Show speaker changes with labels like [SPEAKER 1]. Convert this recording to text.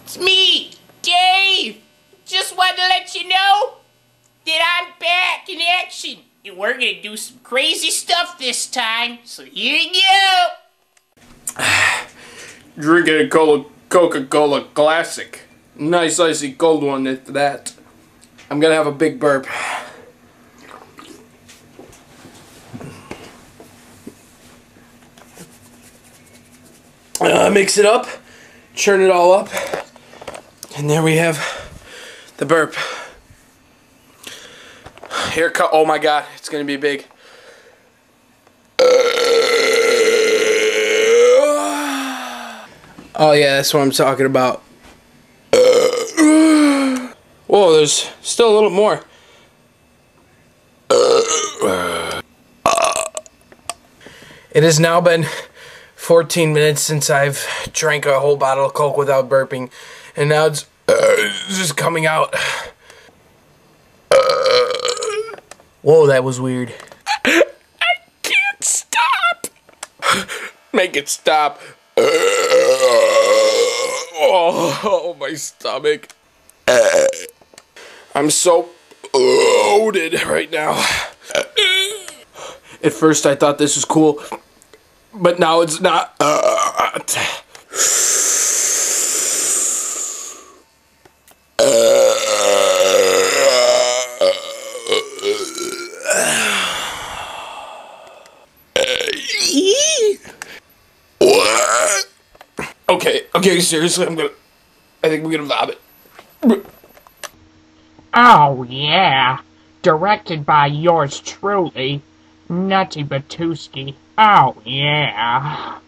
[SPEAKER 1] It's me, Dave. Just wanted to let you know that I'm back in action. And we're gonna do some crazy stuff this time. So here you go.
[SPEAKER 2] Drinking a Coca-Cola Classic. Nice icy cold one at that. I'm gonna have a big burp. Mix it up, churn it all up, and there we have the burp. Haircut, oh my god, it's gonna be big. Oh yeah, that's what I'm talking about. Whoa, there's still a little more. It has now been 14 minutes since I've drank a whole bottle of Coke without burping, and now it's just coming out. Whoa, that was weird. I can't stop. Make it stop. Oh, my stomach. I'm so loaded right now. At first I thought this was cool, but now it's not. What? Okay, seriously, I think we're gonna vomit.
[SPEAKER 3] Oh, yeah. Directed by yours truly, Nutty Batuski. Oh, yeah.